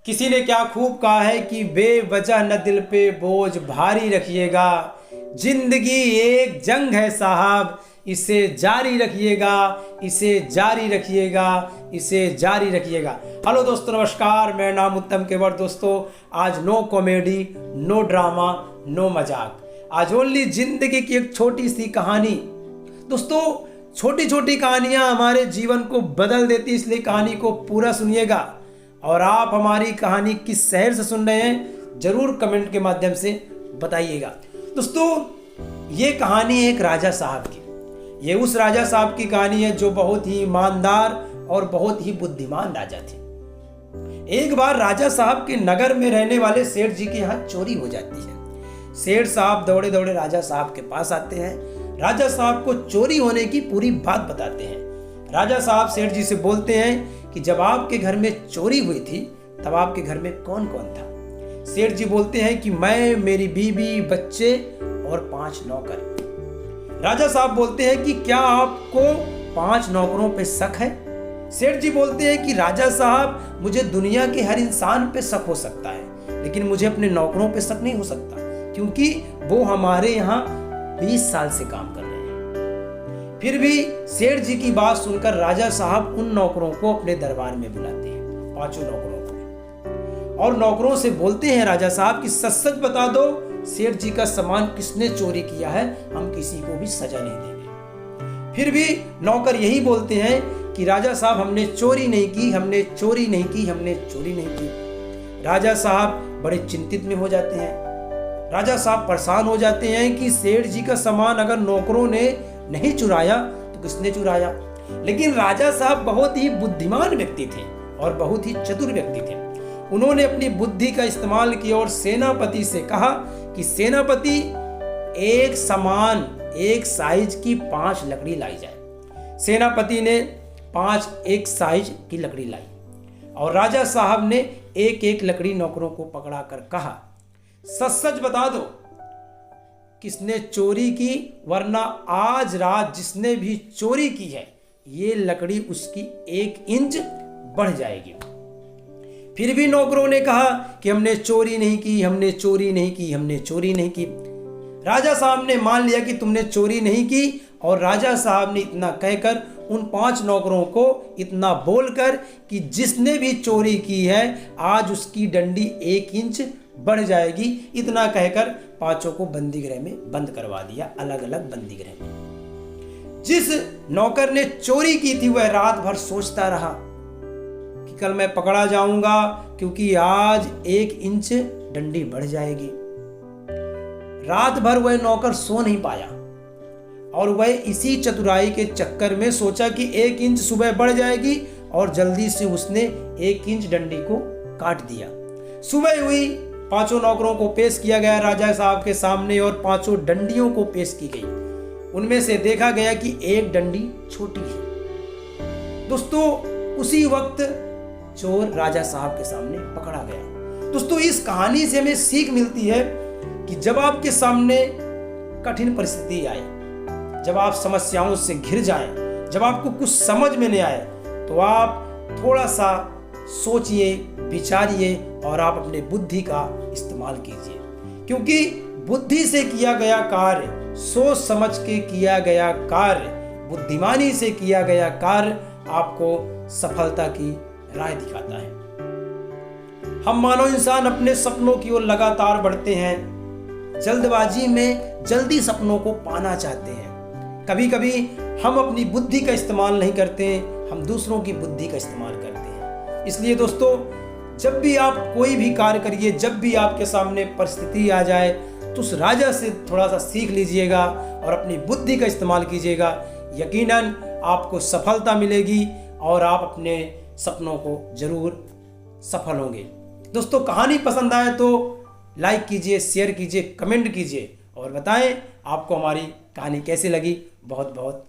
किसी ने क्या खूब कहा है कि बेवजह न दिल पे बोझ भारी रखिएगा, जिंदगी एक जंग है साहब, इसे जारी रखिएगा, इसे जारी रखिएगा, इसे जारी रखिएगा। हेलो दोस्तों, नमस्कार। मेरा नाम उत्तम केवट। दोस्तों, आज no comedy, no drama, no मजाक, आज ओनली जिंदगी की एक छोटी सी कहानी। दोस्तों, छोटी छोटी कहानियां हमारे जीवन को बदल देती, इसलिए कहानी को पूरा सुनिएगा। और आप हमारी कहानी किस शहर से सुन रहे हैं जरूर कमेंट के माध्यम से बताइएगा। दोस्तों, ये कहानी एक राजा साहब की। ये उस राजा साहब की कहानी है जो बहुत ही ईमानदार और बहुत ही बुद्धिमान राजा थे। एक बार राजा साहब के नगर में रहने वाले सेठ जी के यहाँ चोरी हो जाती है। सेठ साहब दौड़े दौड़े राजा साहब के पास आते हैं। राजा साहब को चोरी होने की पूरी बात बताते हैं। राजा साहब सेठ जी से बोलते हैं कि जब आपके घर में चोरी हुई थी तब आपके घर में कौन कौन था। सेठ जी बोलते हैं कि मैं, मेरी बीवी, बच्चे और 5 नौकर। राजा साहब बोलते हैं कि क्या आपको 5 नौकरों पे शक है। सेठ जी बोलते हैं कि राजा साहब, मुझे दुनिया के हर इंसान पे शक हो सकता है, लेकिन मुझे अपने नौकरों पे शक नहीं हो सकता, क्योंकि वो हमारे यहाँ 20 साल से काम कर रहे हैं। फिर भी सेठ जी की बात सुनकर राजा साहब उन नौकरों को अपने दरबार में बुलाते हैं, 5 नौकरों को, और नौकरों से बोलते हैं राजा साहब कि सच सच बता दो, सेठ जी का सामान किसने चोरी किया है, हम किसी को भी सजा नहीं देंगे। फिर भी नौकर यही बोलते हैं कि राजा साहब, हमने चोरी नहीं की, हमने चोरी नहीं की, हमने चोरी नहीं की। राजा साहब बड़े चिंतित में हो जाते हैं। राजा साहब परेशान हो जाते हैं कि सेठ जी का सामान अगर नौकरों ने नहीं चुराया तो किसने चुराया। लेकिन राजा साहब बहुत ही बुद्धिमान व्यक्ति थे और बहुत ही चतुर व्यक्ति थे। उन्होंने अपनी बुद्धि का इस्तेमाल किया और सेनापति से कहा कि सेनापति, एक समान एक साइज की 5 लकड़ी लाई जाए। सेनापति ने 5 एक साइज की लकड़ी लाई और राजा साहब ने एक एक लकड़ी नौकरों को पकड़ा कर कहा, सच सच बता दो किसने चोरी की, वरना आज रात जिसने भी चोरी की है ये लकड़ी उसकी 1 इंच बढ़ जाएगी। फिर भी नौकरों ने कहा कि हमने चोरी नहीं की, हमने चोरी नहीं की, हमने चोरी नहीं की। राजा साहब ने मान लिया कि तुमने चोरी नहीं की, और राजा साहब ने इतना कहकर उन 5 नौकरों को इतना बोलकर कि जिसने भी चोरी की है आज उसकी डंडी 1 इंच बढ़ जाएगी, इतना कहकर 5 को बंदी गृह में बंद करवा दिया, अलग अलग बंदी गृह में। जिस नौकर ने चोरी की थी वह रात भर सोचता रहा कि कल मैं पकड़ा जाऊंगा, क्योंकि आज 1 इंच डंडी बढ़ जाएगी। रात भर वह नौकर सो नहीं पाया और वह इसी चतुराई के चक्कर में सोचा कि 1 इंच सुबह बढ़ जाएगी, और जल्दी से उसने 1 इंच डंडी को काट दिया। सुबह हुई, 5 नौकरों को पेश किया गया राजा साहब के सामने और 5 डंडियों को पेश की गई। उनमें से देखा गया कि एक डंडी छोटी है। दोस्तों, उसी वक्त चोर राजा साहब के सामने पकड़ा गया। दोस्तों, इस कहानी से हमें सीख मिलती है कि जब आपके सामने कठिन परिस्थिति आए, जब आप समस्याओं से घिर जाएं, जब आपको कुछ समझ में नहीं आए, तो आप थोड़ा सा सोचिए, विचारिए और आप अपने बुद्धि का इस्तेमाल कीजिए, क्योंकि बुद्धि से किया गया कार्य, सोच समझ के किया गया कार्य, बुद्धिमानी से किया गया कार्य आपको सफलता की राह दिखाता है। हम मानव इंसान अपने सपनों की ओर लगातार बढ़ते हैं, जल्दबाजी में जल्दी सपनों को पाना चाहते हैं। कभी कभी हम अपनी बुद्धि का इस्तेमाल नहीं करते, हम दूसरों की बुद्धि का इस्तेमाल करते हैं। इसलिए दोस्तों, जब भी आप कोई भी कार्य करिए, जब भी आपके सामने परिस्थिति आ जाए, तो उस राजा से थोड़ा सा सीख लीजिएगा और अपनी बुद्धि का इस्तेमाल कीजिएगा। यकीनन आपको सफलता मिलेगी और आप अपने सपनों को जरूर सफल होंगे। दोस्तों, कहानी पसंद आए तो लाइक कीजिए, शेयर कीजिए, कमेंट कीजिए और बताएं आपको हमारी कहानी कैसी लगी। बहुत बहुत